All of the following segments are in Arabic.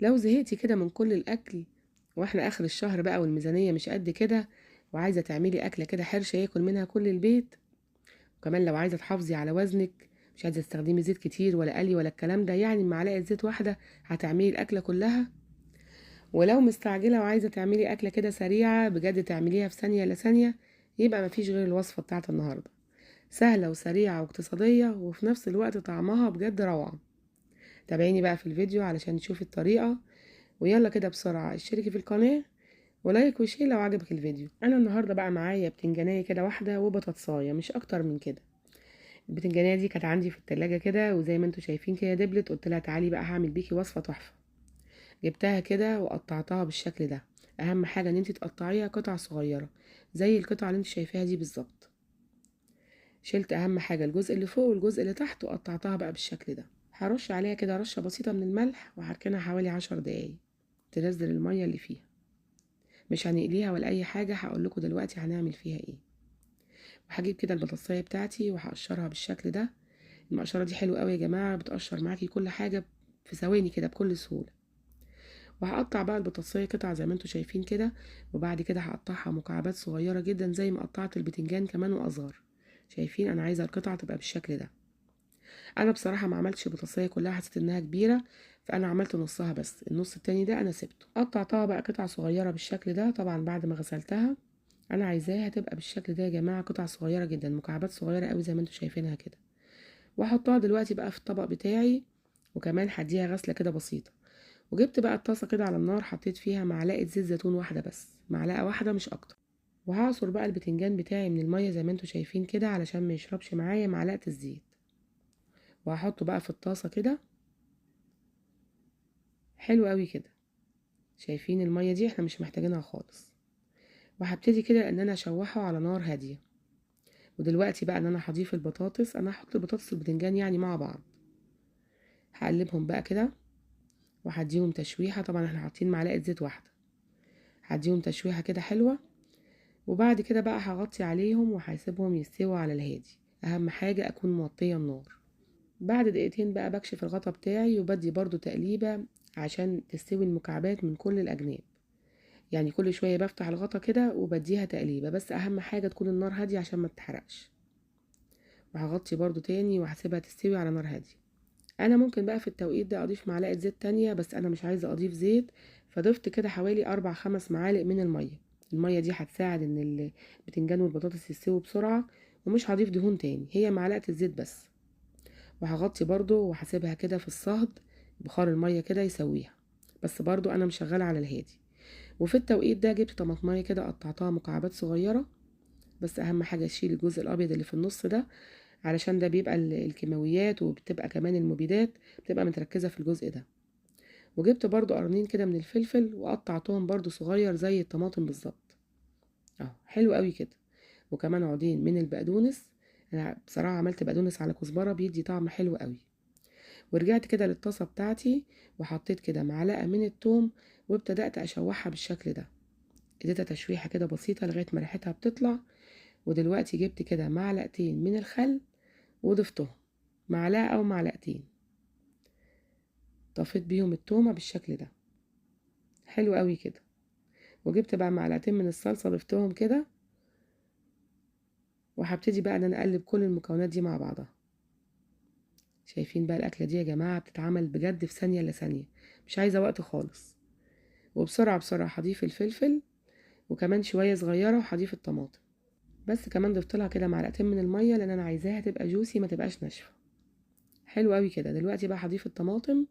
لو زهقتي كده من كل الأكل واحنا آخر الشهر بقى والميزانية مش قد كده، وعايزة تعملي أكلة كده حرشة ياكل منها كل البيت، وكمان لو عايزة تحافظي على وزنك، مش عايزة تستخدمي زيت كتير ولا قلي ولا الكلام ده، يعني معلقة زيت واحدة هتعملي الأكلة كلها. ولو مستعجلة وعايزة تعملي أكلة كده سريعة بجد تعمليها في ثانية إلا ثانية، يبقى مفيش غير الوصفة بتاعت النهاردة. سهلة وسريعة واقتصادية وفي نفس الوقت طعمها بجد روعة. تابعيني بقى في الفيديو علشان تشوفي الطريقة. ويلا كده بسرعة اشتركي في القناة ولايك وشير لو عجبك الفيديو. انا النهاردة بقى معايا بتنجانية كده واحدة وبطاطساية، مش اكتر من كده. البتنجانية دي كانت عندي في التلاجة كده، وزي ما انتوا شايفين كده دبلت، قلت لها تعالي بقى هعمل بيكي وصفة تحفة. جبتها كده وقطعتها بالشكل ده. اهم حاجة ان انت تقطعيها قطع صغيرة زي القطعة اللي انت شايفاها دي بالظبط. شلت اهم حاجة الجزء اللي فوق والجزء اللي تحت وقطعتها بقى بالشكل ده. هرش عليها كده رشة بسيطة من الملح وهركنها حوالي 10 دقايق تنزل المية اللي فيها. مش هنقليها ولا اي حاجة، هقول لكم دلوقتي هنعمل فيها ايه. وهجيب كده البطاطساية بتاعتي وهقشرها بالشكل ده. المقشرة دي حلوة قوي يا جماعة، بتقشر معاكي كل حاجة في ثواني كده بكل سهولة. وهقطع بقى البطاطساية قطع زي ما انتوا شايفين كده، وبعد كده هقطعها مكعبات صغيرة جدا زي ما قطعت البتنجان كمان واصغر. شايفين انا عايزة القطعة تبقى بالشكل ده. انا بصراحة ما عملتش البطاطساية كلها، حسيت انها كبيرة، فانا عملت نصها بس، النص التاني ده انا سبته. قطعتها بقى قطع صغيرة بالشكل ده، طبعا بعد ما غسلتها. انا عايزاها تبقى بالشكل ده يا جماعة، قطع صغيرة جدا مكعبات صغيرة قوي زي ما انتوا شايفينها كده. واحطها دلوقتي بقى في الطبق بتاعي، وكمان هديها غسلة كده بسيطة. وجبت بقى الطاسة كده على النار، حطيت فيها معلقة زيت زيتون واحدة بس، معلقة واحدة مش اكتر. وهعصر بقى البتنجان بتاعي من المية زي ما انتوا شايفين كده علشان ما يشربش معايا معلقة الزيت. وهحطه بقى في الطاسة كده. حلو قوي كده. شايفين المية دي احنا مش محتاجينها خالص. وهبتدي كده ان انا اشوحه على نار هادية. ودلوقتي بقى ان انا هضيف البطاطس، انا هحط البطاطس والبتنجان يعني مع بعض. هقلبهم بقى كده وهديهم تشويحة، طبعا احنا حاطين معلقة زيت واحدة. هديهم تشويحة كده حلوة. وبعد كده بقى هغطي عليهم وهسيبهم يستووا على الهادي. اهم حاجة اكون موطية النار. بعد دقيقتين بقى بكشف الغطا بتاعي وبدي برضو تقليبة عشان تستوي المكعبات من كل الاجناب. يعني كل شوية بفتح الغطا كده وبديها تقليبة، بس اهم حاجة تكون النار هادية عشان ما تتحرقش. وهغطي برضو تاني وهسيبها تستوي على نار هادية. انا ممكن بقى في التوقيت ده اضيف معلقة زيت تانية، بس انا مش عايزة اضيف زيت. فضفت كده حوالي 4-5 معالق من المية. المية دي هتساعد ان البتنجان والبطاطس يستووا بسرعة. ومش هضيف دهون تاني، هي معلقة الزيت بس. وهغطي برضو وهسيبها كده في الصهد، بخار المية كده يسويها. بس برضو انا مشغلة على الهادي. وفي التوقيت ده جبت طماطمية كده قطعتها مكعبات صغيرة. بس اهم حاجة اشيل الجزء الابيض اللي في النص ده، علشان ده بيبقى الكيماويات وبتبقى كمان المبيدات بتبقى متركزة في الجزء ده. وجبت برضو قرنين كده من الفلفل وقطعتهم برضو صغير زي الطماطم بالظبط. اهو حلو قوي كده. وكمان عودين من البقدونس. انا بصراحة عملت بقدونس على كزبرة بيدي طعم حلو قوي. ورجعت كده للطاسة بتاعتي وحطيت كده معلقة من التوم. وابتدأت اشوحها بالشكل ده. اديتها تشويحة كده بسيطة لغاية ما ريحتها بتطلع. ودلوقتي جبت كده معلقتين من الخل وضفتهم، معلقة او معلقتين. طفيت بيهم التومة بالشكل ده. حلو قوي كده. وجبت بقى معلقتين من الصلصة ضفتهم كده. وهبتدي بقى ان انا اقلب كل المكونات دي مع بعضها. شايفين بقى الاكلة دي يا جماعة بتتعمل بجد في ثانية الا ثانية. مش عايزة وقت خالص. وبسرعة بسرعة هضيف الفلفل. وكمان شوية صغيرة وهضيف الطماطم. بس كمان ضفت لها كده معلقتين من المية لان انا عايزاها تبقى جوسي ما تبقاش ناشفة. حلو قوي كده. دلوقتي بقى هضيف الطماطم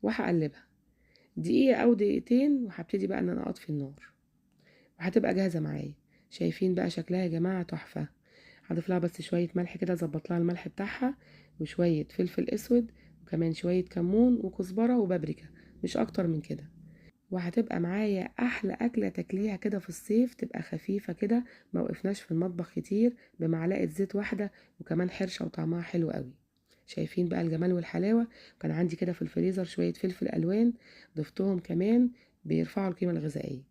وهقلبها دقيقة او دقيقتين، وهبتدي بقى ان انا اطفي النار. وهتبقى جاهزة معايا. شايفين بقى شكلها يا جماعة تحفة. هضيف لها بس شوية ملح كده، ظبط لها الملح بتاعها. وشوية فلفل اسود. وكمان شوية كمون وكزبرة وبابريكا. مش اكتر من كده. وهتبقى معايا احلى اكلة تاكليها كده في الصيف، تبقى خفيفة كده. ما وقفناش في المطبخ كتير، بمعلقة زيت واحدة. وكمان حرشة وطعمها حلو قوي. شايفين بقى الجمال والحلاوة. كان عندي كده في الفريزر شوية فلفل الوان. ضفتهم كمان. بيرفعوا القيمة الغذائية.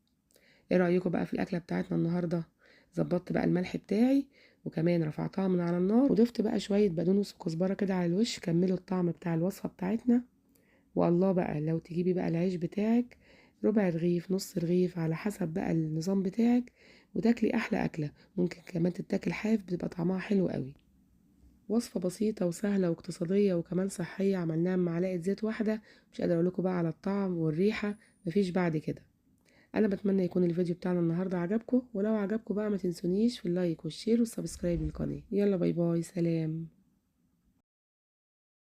ايه رأيكم بقى في الاكلة بتاعتنا النهاردة؟ ظبطت بقى الملح بتاعي. وكمان رفعتها من على النار وضفت بقى شوية بقدونس وكزبرة كده على الوش كملوا الطعم بتاع الوصفة بتاعتنا. والله بقى لو تجيبي بقى العيش بتاعك ربع رغيف نص رغيف على حسب بقى النظام بتاعك، وتاكلي احلى اكلة. ممكن كمان تتاكل حاف، بتبقى طعمها حلو قوي. وصفة بسيطة وسهلة واقتصادية وكمان صحية، عملناها بمعلقة زيت واحدة. مش قادرة اقولكوا بقى على الطعم والريحة، مفيش بعد كده. انا بتمنى يكون الفيديو بتاعنا النهاردة عجبكم، ولو عجبكم بقى ما تنسونيش في اللايك والشير والسبسكرايب للقناة. يلا باي باي، سلام.